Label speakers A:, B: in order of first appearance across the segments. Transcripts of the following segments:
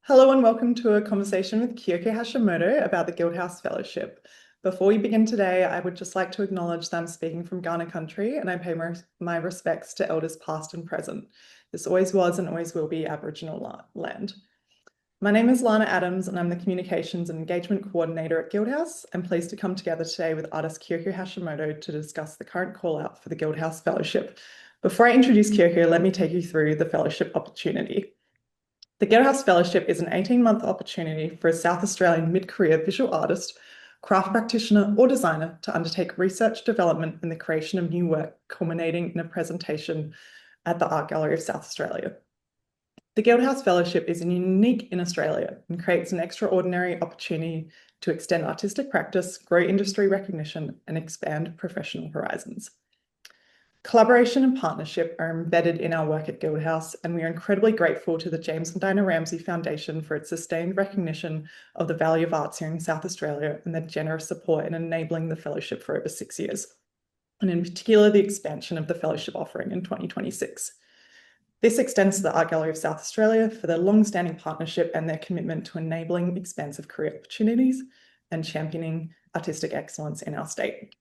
A: Hello and welcome to a conversation with Kyoko Hashimoto about the Guildhouse Fellowship. Before we begin today, I would just like to acknowledge that I'm speaking from Ghana country and I pay my respects to elders past and present. This always was and always will be Aboriginal land. My name is Lana Adams and I'm the Communications and Engagement Coordinator at Guildhouse. I'm pleased to come together today with artist Kyoko Hashimoto to discuss the current call out for the Guildhouse Fellowship. Before I introduce Kyoko, let me take you through the fellowship opportunity. The Guildhouse Fellowship is an 18-month opportunity for a South Australian mid-career visual artist, craft practitioner, or designer to undertake research development in the creation of new work, culminating in a presentation at the Art Gallery of South Australia. The Guildhouse Fellowship is unique in Australia and creates an extraordinary opportunity to extend artistic practice, grow industry recognition, and expand professional horizons. Collaboration and partnership are embedded in our work at Guildhouse, and we are incredibly grateful to the James and Dinah Ramsay Foundation for its sustained recognition of the value of arts here in South Australia and their generous support in enabling the fellowship for over 6 years, and in particular, the expansion of the fellowship offering in 2026. This extends to the Art Gallery of South Australia for their long-standing partnership and their commitment to enabling expansive career opportunities and championing artistic excellence in our state.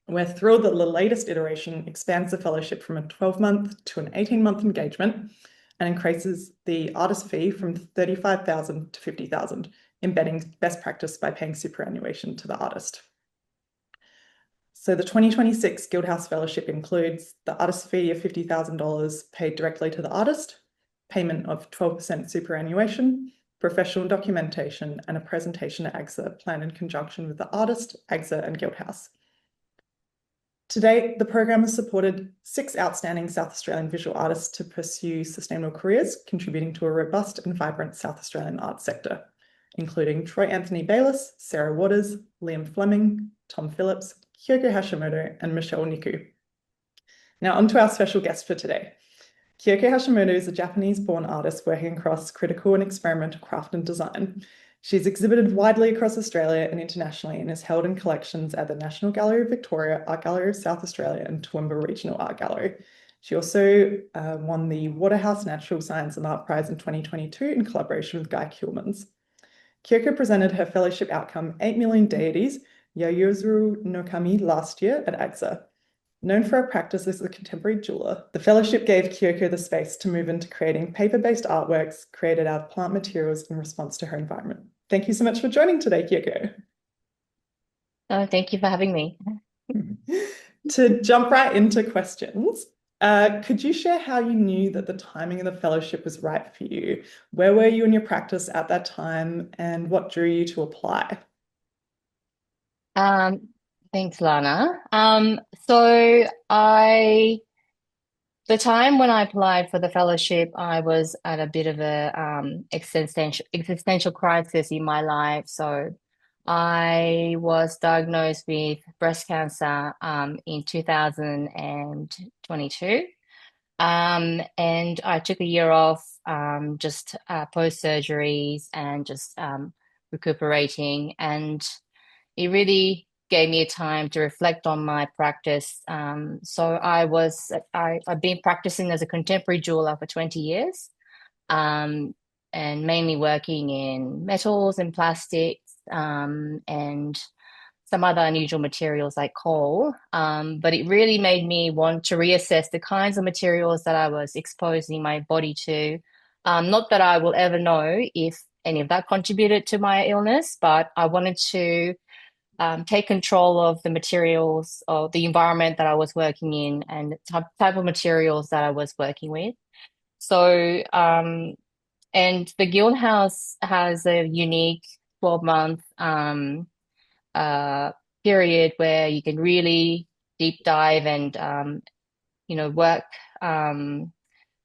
A: We're thrilled that the latest iteration expands the fellowship from a 12-month to an 18-month engagement and increases the artist fee from $35,000 to $50,000, embedding best practice by paying superannuation to the artist. So the 2026 Guildhouse Fellowship includes the artist fee of $50,000 paid directly to the artist, payment of 12% superannuation, professional documentation, and a presentation at AGSA planned in conjunction with the artist, AGSA, and Guildhouse. To date, the program has supported 6 outstanding South Australian visual artists to pursue sustainable careers, contributing to a robust and vibrant South Australian arts sector, including Troy Anthony Bayliss, Sarah Waters, Liam Fleming, Tom Phillips, Kyoko Hashimoto, and Michelle Niku. Now, on to our special guest for today. Kyoko Hashimoto is a Japanese-born artist working across critical and experimental craft and design. She's exhibited widely across Australia and internationally and is held in collections at the National Gallery of Victoria, Art Gallery of South Australia, and Toowoomba Regional Art Gallery. She also won the Waterhouse Natural Science and Art Prize in 2022 in collaboration with Guy Kuhlmans. Kyoko presented her fellowship outcome, 8 Million Deities, Yayozuru no Kami, last year at AGSA. Known for her practice as a contemporary jeweler, the fellowship gave Kyoko the space to move into creating paper-based artworks created out of plant materials in response to her environment. Thank you so much for joining today, Kyoko.
B: Oh, thank you for having me.
A: To jump right into questions, could you share how you knew that the timing of the fellowship was right for you? Where were you in your practice at that time, and what drew you to apply?
B: Um, Thanks, Lana. So the time when I applied for the fellowship, I was at a bit of a existential crisis in my life. So I was diagnosed with breast cancer in 2022. And I took a year off, just post surgeries and just recuperating. And it really gave me a time to reflect on my practice. I've been practicing as a contemporary jeweler for 20 years, and mainly working in metals and plastics, and some other unusual materials like coal. But it really made me want to reassess the kinds of materials that I was exposing my body to. Not that I will ever know if any of that contributed to my illness, but I wanted to take control of the materials or the environment that I was working in and the type of materials that I was working with. So, and the Guildhouse has a unique 12-month period where you can really deep dive and, work,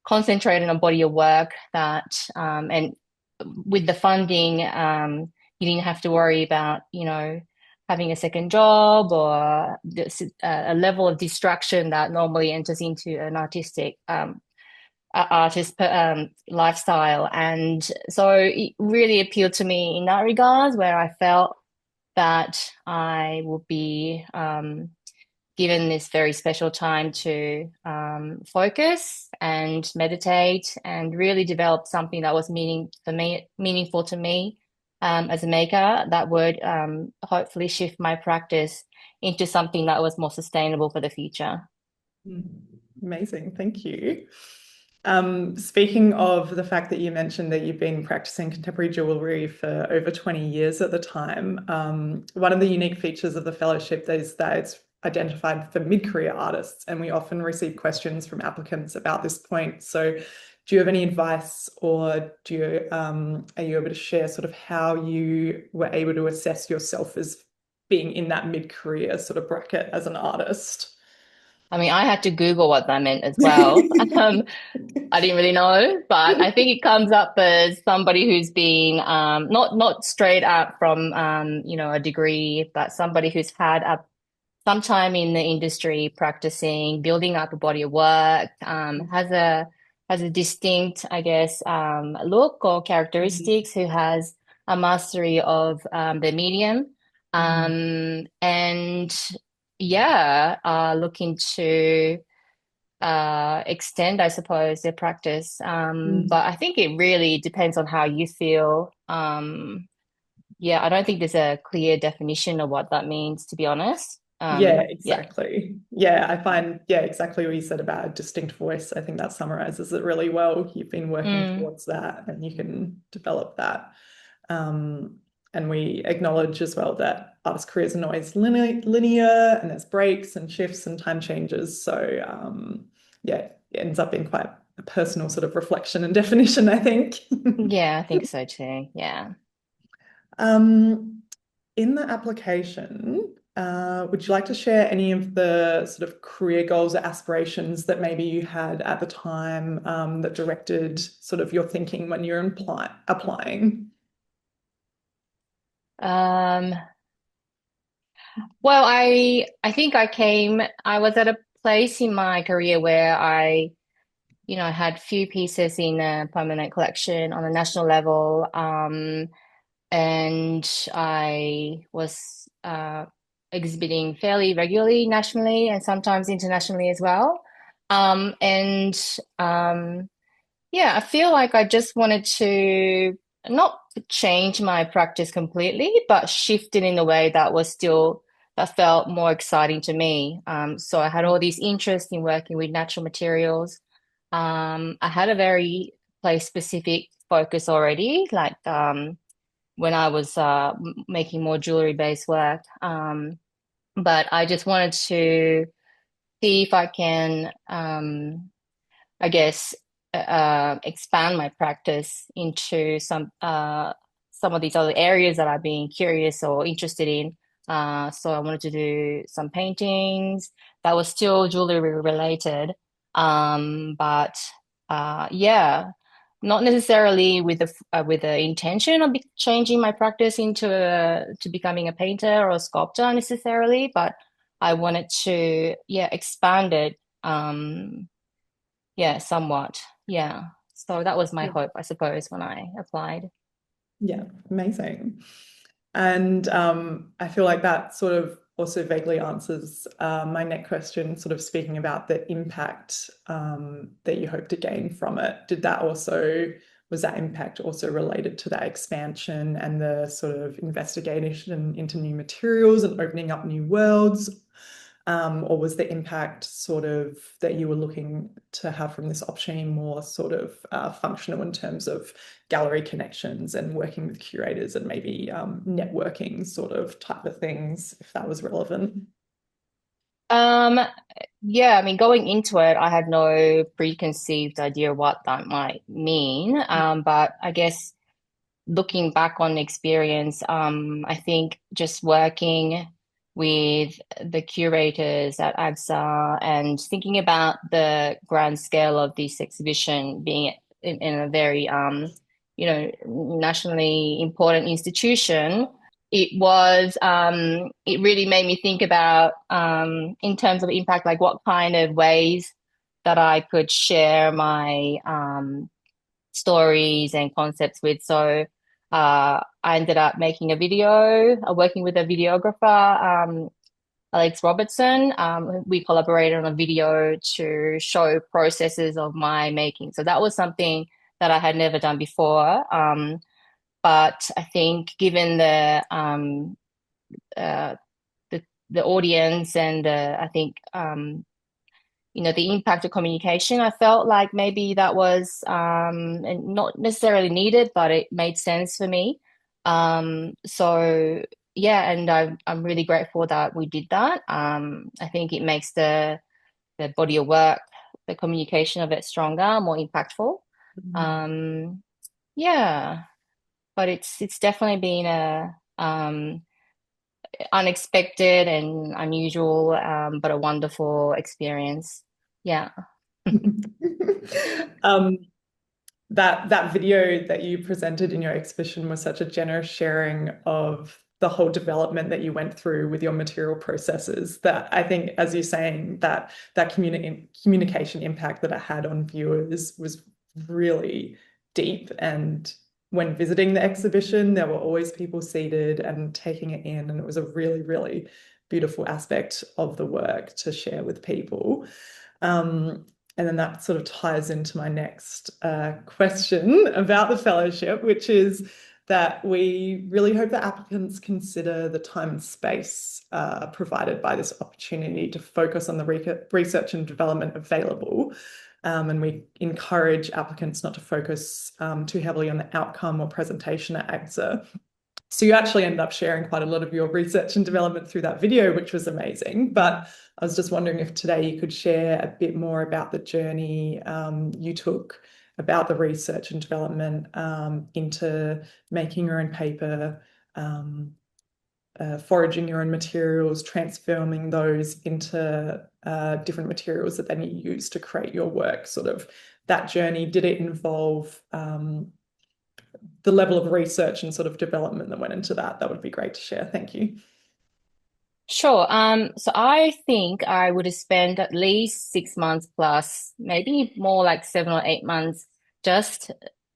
B: concentrate on a body of work and with the funding, you didn't have to worry about, having a second job or a level of distraction that normally enters into an artist lifestyle. And so it really appealed to me in that regard, where I felt that I would be given this very special time to focus and meditate and really develop something that was meaningful to me as a maker that would hopefully shift my practice into something that was more sustainable for the future.
A: Mm. Amazing, thank you. Speaking of the fact that you mentioned that you've been practicing contemporary jewellery for over 20 years at the time, one of the unique features of the fellowship is that it's identified for mid-career artists, and we often receive questions from applicants about this point. So do you have any advice, or are you able to share sort of how you were able to assess yourself as being in that mid-career sort of bracket as an artist?
B: I mean, I had to Google what that meant as well. I didn't really know, but I think it comes up as somebody who's been not straight up from a degree, but somebody who's had some time in the industry practicing, building up a body of work, has a distinct, I guess, look or characteristics, who has a mastery of the medium, and yeah, looking to extend, I suppose, their practice. But I think it really depends on how you feel. Yeah, I don't think there's a clear definition of what that means, to be honest.
A: Yeah,
B: Yeah.
A: exactly. Yeah, I find, yeah, exactly what you said about a distinct voice. I think that summarizes it really well. You've been working
B: Mm,
A: towards that and you can develop that. And we acknowledge as well that artist careers are not always linear, and there's breaks and shifts and time changes. So, yeah, it ends up being quite a personal sort of reflection and definition, I think.
B: yeah, I think so too. Yeah.
A: Um, in the application, would you like to share any of the sort of career goals or aspirations that maybe you had at the time, that directed sort of your thinking when you're applying?
B: Um, well, I think I was at a place in my career where I had few pieces in a permanent collection on a national level. And I was exhibiting fairly regularly nationally and sometimes internationally as well. And yeah, I feel like I just wanted to not change my practice completely, but shift it in a way that felt more exciting to me. So I had all these interests in working with natural materials. I had a very place specific focus already, like when I was making more jewelry based work. But I just wanted to see if I can, I guess, expand my practice into some of these other areas that I've been curious or interested in. So I wanted to do some paintings that was still jewelry related, but yeah, not necessarily with the intention of changing my practice to becoming a painter or a sculptor necessarily, but I wanted to expand it. Yeah, somewhat. Yeah. So that was my hope, I suppose, when I applied.
A: Yeah, amazing. And I feel like that sort of also vaguely answers my next question, sort of speaking about the impact that you hope to gain from it. Was that impact also related to that expansion and the sort of investigation into new materials and opening up new worlds? Or was the impact sort of that you were looking to have from this opportunity more sort of functional in terms of gallery connections and working with curators and maybe networking sort of type of things, if that was relevant?
B: Um, yeah, I mean, going into it, I had no preconceived idea what that might mean. But I guess looking back on the experience, I think just working with the curators at AGSA and thinking about the grand scale of this exhibition being in a very, nationally important institution, it really made me think about, in terms of impact, like what kind of ways that I could share my stories and concepts with. So I ended up making a video, working with a videographer Alex Robertson. We collaborated on a video to show processes of my making. So that was something that I had never done before. But I think given uh, the audience and I think the impact of communication, I felt like maybe that was not necessarily needed, but it made sense for me. So yeah, and I'm really grateful that we did that. I think it makes the body of work, the communication of it stronger, more impactful. Um, yeah, but it's definitely been a unexpected and unusual, but a wonderful experience. Yeah.
A: Um, that video that you presented in your exhibition was such a generous sharing of the whole development that you went through with your material processes that I think, as you're saying, that communication impact that it had on viewers was really deep. And when visiting the exhibition, there were always people seated and taking it in, and it was a really, really beautiful aspect of the work to share with people. And then that sort of ties into my next question about the fellowship, which is that we really hope that applicants consider the time and space provided by this opportunity to focus on the research and development available. And we encourage applicants not to focus too heavily on the outcome or presentation at AGSA. So you actually ended up sharing quite a lot of your research and development through that video, which was amazing. But I was just wondering if today you could share a bit more about the journey you took about the research and development into making your own paper, foraging your own materials, transforming those into different materials that then you use to create your work. Sort of that journey, did it involve the level of research and sort of development that went into that? That would be great to share. Thank you.
B: Sure. So I think I would have spent at least 6 months plus, maybe more like 7 or 8 months, just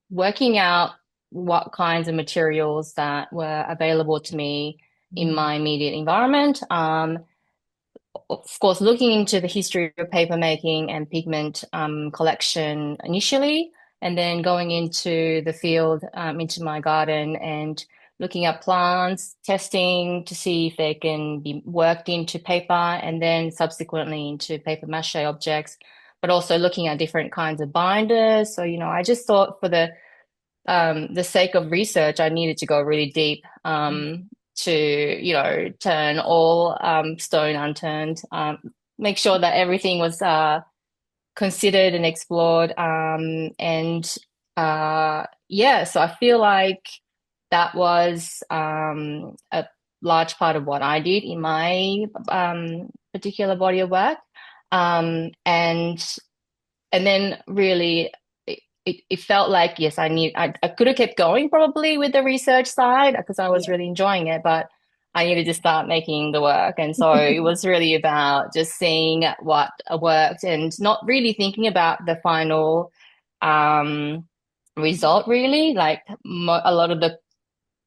B: working out what kinds of materials that were available to me in my immediate environment. Of course, looking into the history of paper making and pigment collection initially, and then going into the field, into my garden and looking at plants, testing to see if they can be worked into paper, and then subsequently into paper mache objects, but also looking at different kinds of binders. So, I just thought for the sake of research, I needed to go really deep to, turn all stone unturned, make sure that everything was considered and explored. And yeah, so I feel like that was a large part of what I did in my particular body of work. And then really it felt like, yes, I could have kept going probably with the research side because I was
A: Yeah.
B: really enjoying it, but I needed to start making the work. And so it was really about just seeing what worked and not really thinking about the final result, really. Like a lot of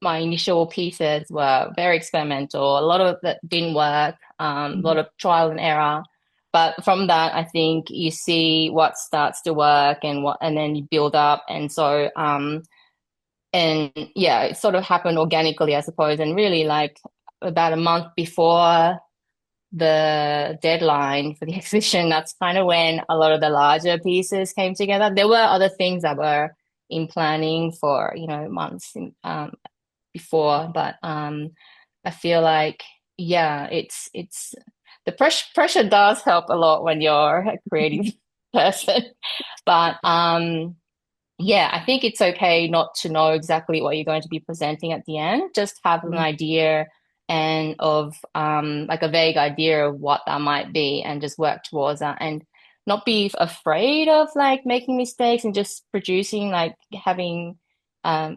B: my initial pieces were very experimental. A lot of that didn't work, a lot of trial and error. But from that, I think you see what starts to work and then you build up. And so, and yeah, it sort of happened organically, I suppose. And really, like about a month before the deadline for the exhibition, that's kind of when a lot of the larger pieces came together. There were other things that were in planning for, months before, but I feel like, yeah, it's the pressure does help a lot when you're a creative person. But yeah, I think it's okay not to know exactly what you're going to be presenting at the end. Just have an idea and of like a vague idea of what that might be and just work towards that and not be afraid of like making mistakes and just producing, like having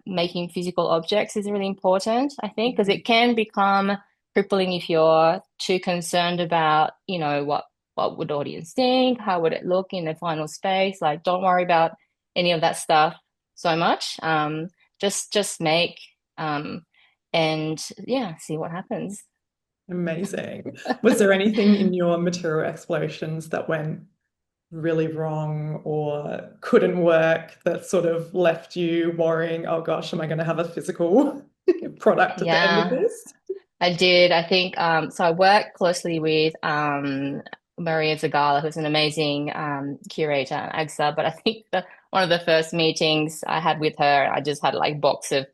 B: making physical objects is really important, I think, because it can become crippling if you're too concerned about, what would audience think, how would it look in the final space. Like, don't worry about any of that stuff so much. Just make and yeah, see what happens.
A: Amazing. Was there anything in your material explorations that went really wrong or couldn't work that sort of left you worrying, oh gosh, am I going to have a physical product at the end of
B: Yeah,
A: this?
B: I did. I think so I worked closely with Maria Zagala, who's an amazing curator at AGSA, but I think one of the first meetings I had with her, I just had like box of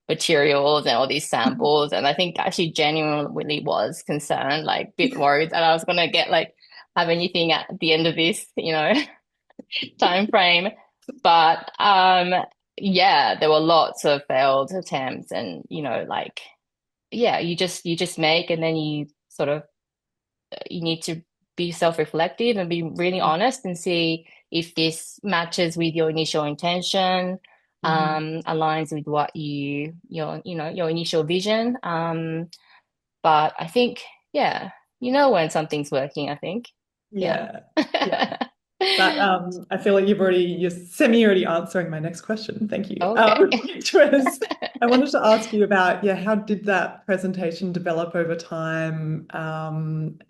B: materials and all these samples, and I think she genuinely was concerned, like a bit worried that I was gonna get like have anything at the end of this, time frame. But yeah, there were lots of failed attempts, and like yeah, you just make, and then you sort of you need to be self-reflective and be really honest and see if this matches with your initial intention,
A: Mhm.
B: aligns with what your initial vision. But I think, yeah, when something's working, I think. Yeah.
A: Yeah. Yeah. That I feel like you're semi already answering my next question. Thank you.
B: Okay.
A: Which was I wanted to ask you about, yeah, how did that presentation develop over time,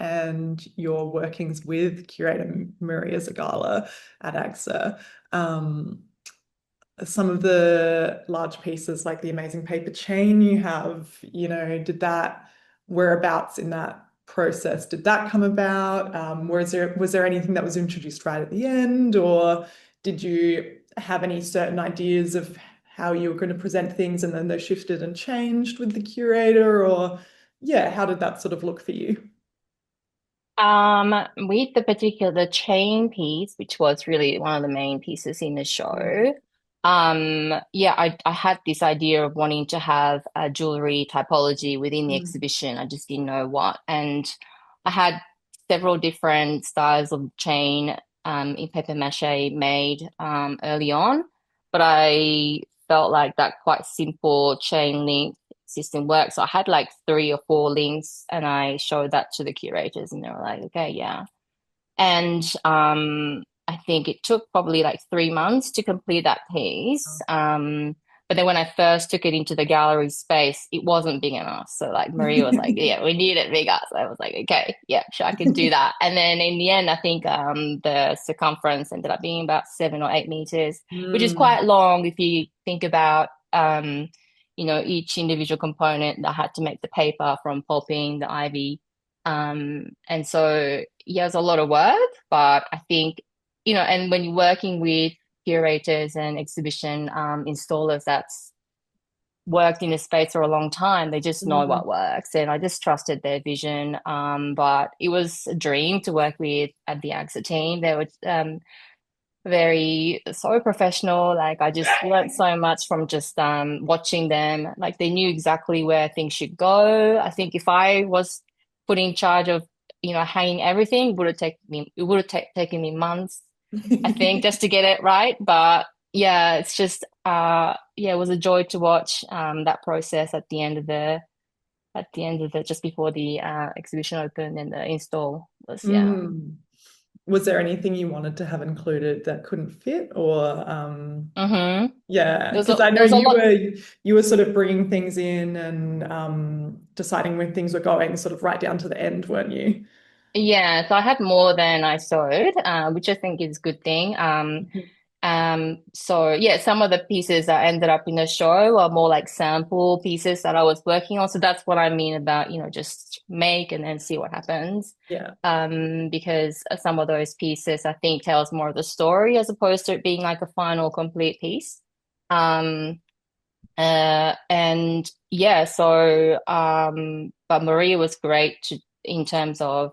A: and your workings with curator Maria Zagala at AGSA? Some of the large pieces like the amazing paper chain you have, did that whereabouts in that process did that come about? Was there anything that was introduced right at the end, or did you have any certain ideas of how you were going to present things and then they shifted and changed with the curator, or yeah, how did that sort of look for you?
B: With the chain piece, which was really one of the main pieces in the
A: Mm.
B: show, yeah, I had this idea of wanting to have a jewelry typology within the
A: Mm.
B: exhibition. I just didn't know what. And I had several different styles of chain in paper mache made early on, but I felt like that quite simple chain link system works. So I had like 3 or 4 links, and I showed that to the curators, and they were like, okay, yeah. And I think it took probably like 3 months to complete that piece. But then when I first took it into the gallery space, it wasn't big enough. So like Maria was like, yeah, we need it bigger. So I was like, okay, yeah, sure, I can do that. And then in the end, I think the circumference ended up being about 7 or 8 meters, which is
A: Mm.
B: quite long if you think about each individual component that had to make the paper from pulping the ivy. And so, yeah, it's a lot of work, but I think, and when you're working with curators and exhibition installers that's worked in the space for a long time, they just know
A: Mm.
B: what works. And I just trusted their vision. But it was a dream to work with at the AXA team. They were very so professional. Like I just learned so much from just watching them. Like they knew exactly where things should go. I think if I was put in charge of hanging everything, it would have taken me months, I think, just to get it right. But yeah, it's just yeah, it was a joy to watch that process at the end of the just before the exhibition opened, and the install was, yeah.
A: Mm. Was there anything you wanted to have included that couldn't fit, or
B: Mm-hmm.
A: yeah,
B: There was
A: because
B: a
A: I know
B: there was a
A: you
B: lot.
A: were you were sort of bringing things in and deciding when things were going sort of right down to the end, weren't you?
B: Yeah, so I had more than I sewed, which I think is a good thing. So yeah, some of the pieces that ended up in the show are more like sample pieces that I was working on. So that's what I mean about, just make and then see what happens.
A: Yeah.
B: Because some of those pieces I think tells more of the story as opposed to it being like a final complete piece. Um, and yeah, so but Maria was great in terms of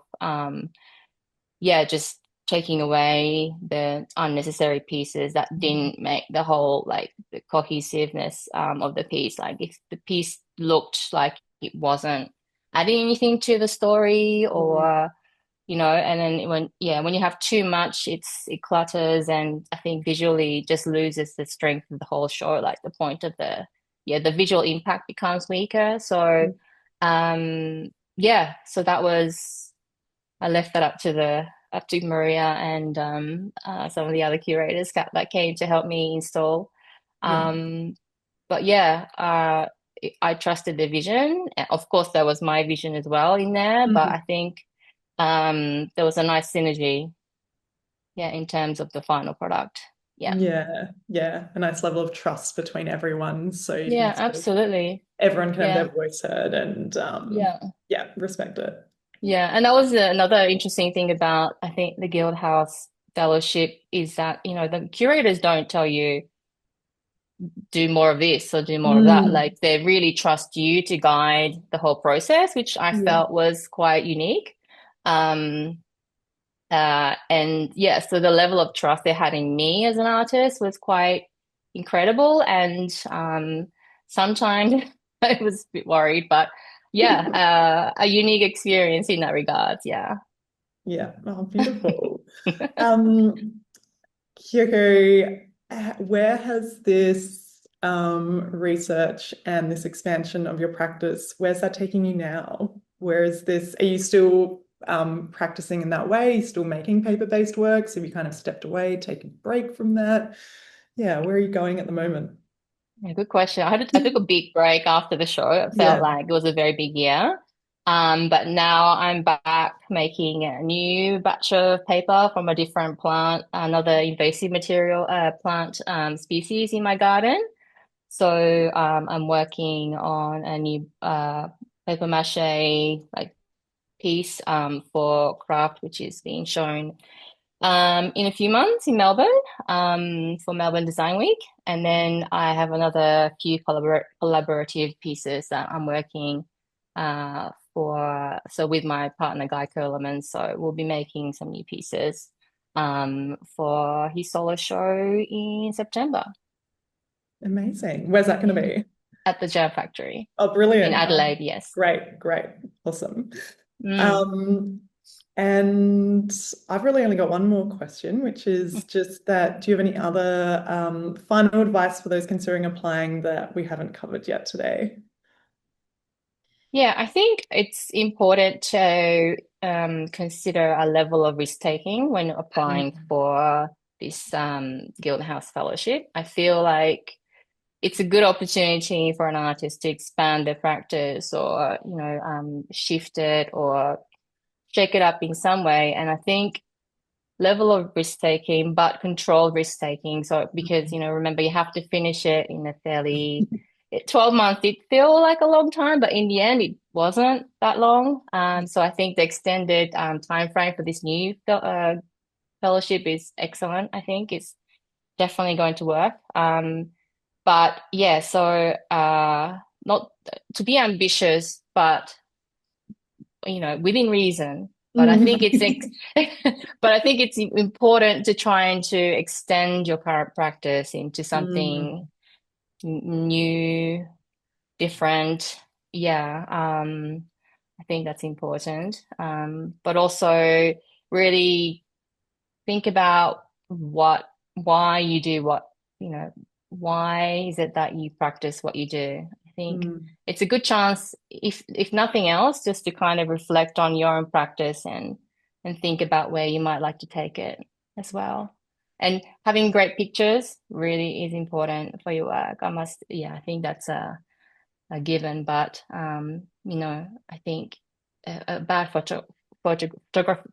B: yeah, just taking away the unnecessary pieces that
A: Mhm.
B: didn't make the whole, like the cohesiveness of the piece. Like if the piece looked like it wasn't adding anything to the story,
A: Mm.
B: or and then when you have too much, it clutters, and I think visually just loses the strength of the whole show. Like the point of the visual impact becomes weaker. So yeah, so that was, I left that up to Maria and some of the other curators that came to help me install.
A: Yeah.
B: Um, but yeah, I trusted the vision. Of course, there was my vision as well in there, but I think there was a nice synergy, yeah, in terms of the final product. Yeah.
A: Yeah, a nice level of trust between everyone, so you
B: Yeah,
A: can sort of
B: absolutely.
A: everyone can have
B: Yeah.
A: their voice heard and
B: Yeah.
A: yeah, respect it.
B: Yeah. And that was another interesting thing about, I think, the Guildhouse Fellowship is that, the curators don't tell you do more of this or do more of that.
A: Mm,
B: Like they really trust you to guide the whole process, which I
A: yeah.
B: felt was quite unique. Um, and yeah, so the level of trust they had in me as an artist was quite incredible. And sometimes I was a bit worried, but yeah, a unique experience in that regard. Yeah.
A: Yeah. Oh, beautiful. Um, Kyoko, where has this research and this expansion of your practice, where's that taking you now? Where is this? Are you still practicing in that way? Are you still making paper-based works? Have you kind of stepped away, taken a break from that? Yeah, where are you going at the moment?
B: Yeah, good question. I took a big break after the show. It felt
A: Yeah.
B: like it was a very big year. But now I'm back making a new batch of paper from a different plant, another invasive material plant species in my garden. So I'm working on a new paper mache like piece for craft, which is being shown in a few months in Melbourne for Melbourne Design Week. And then I have another few collaborative pieces that I'm working so with my partner Guy Curleman. So we'll be making some new pieces for his solo show in September.
A: Amazing. Where's that going to be?
B: At the Jam Factory
A: Oh,
B: in
A: brilliant.
B: Adelaide, yes.
A: Great. Awesome.
B: Mm.
A: Um, and I've really only got one more question, which is just that, do you have any other final advice for those considering applying that we haven't covered yet today?
B: Yeah, I think it's important to consider a level of risk taking when applying
A: Mm,
B: for this Guildhouse Fellowship. I feel like it's a good opportunity for an artist to expand their practice or, shift it or shake it up in some way. And I think level of risk taking, but controlled risk taking. So because, remember you have to finish it in a fairly 12 months did feel like a long time, but in the end it wasn't that long. So I think the extended time frame for this new fellowship is excellent. I think it's definitely going to work. But yeah, so not to be ambitious, but within reason. But I think it's
A: mm,
B: but I think it's important to try and to extend your current practice into
A: mm,
B: something new, different. Yeah, I think that's important. But also really think about why you do why is it that you practice what you do? I think
A: mm,
B: it's a good chance, if nothing else, just to kind of reflect on your own practice and think about where you might like to take it as well. And having great pictures really is important for your work. Yeah, I think that's a given, but I think a photograph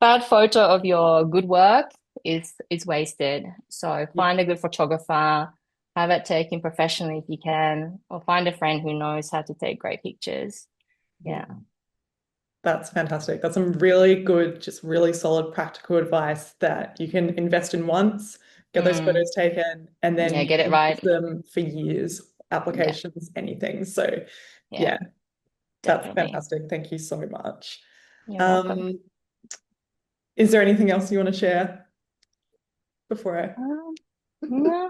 B: bad photo of your good work is wasted. So
A: yeah,
B: find a good photographer, have it taken professionally if you can, or find a friend who knows how to take great pictures.
A: yeah.
B: Yeah.
A: That's fantastic. That's some really good, just really solid practical advice that you can invest in once, get those
B: Mm.
A: photos taken, and then
B: Yeah,
A: you
B: get it
A: can use
B: right.
A: them for years,
B: Yeah,
A: applications, anything. So
B: yeah,
A: yeah, that's
B: definitely.
A: fantastic. Thank you so much.
B: You're welcome.
A: Um, is there anything else you want to share before I?
B: Um,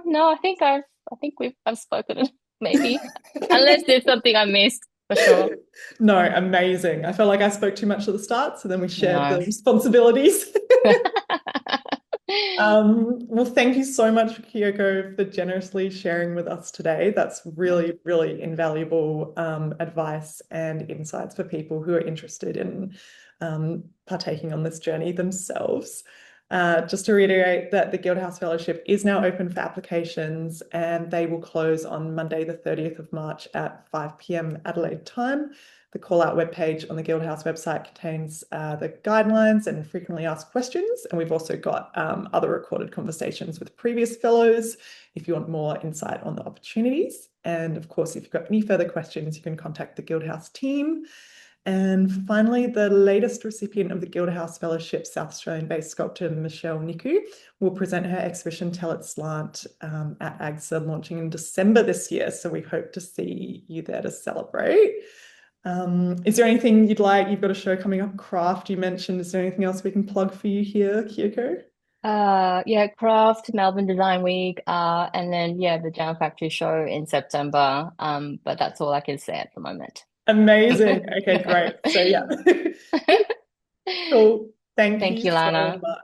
B: no, I think I've spoken maybe, unless there's something I missed for sure.
A: No, amazing. I felt like I spoke too much at the start, so then we shared the
B: No.
A: responsibilities. Well, thank you so much, Kyoko, for generously sharing with us today. That's really invaluable advice and insights for people who are interested in partaking on this journey themselves. Just to reiterate that the Guildhouse Fellowship is now open for applications and they will close on Monday, the 30th of March at 5 p.m. Adelaide time. The call out webpage on the Guildhouse website contains the guidelines and frequently asked questions. And we've also got other recorded conversations with previous fellows if you want more insight on the opportunities. And of course, if you've got any further questions, you can contact the Guildhouse team. And finally, the latest recipient of the Guildhouse Fellowship, South Australian-based sculptor Michelle Niku, will present her exhibition Tell It Slant at AGSA, launching in December this year. So we hope to see you there to celebrate. Is there anything you'd like? You've got a show coming up, Craft, you mentioned. Is there anything else we can plug for you here, Kyoko?
B: Yeah, Craft, Melbourne Design Week, and then yeah, the Jam Factory show in September. But that's all I can say at the moment.
A: Amazing. Okay, great. So yeah. Cool. Thank
B: Thank
A: you
B: you,
A: so
B: Lana.
A: much.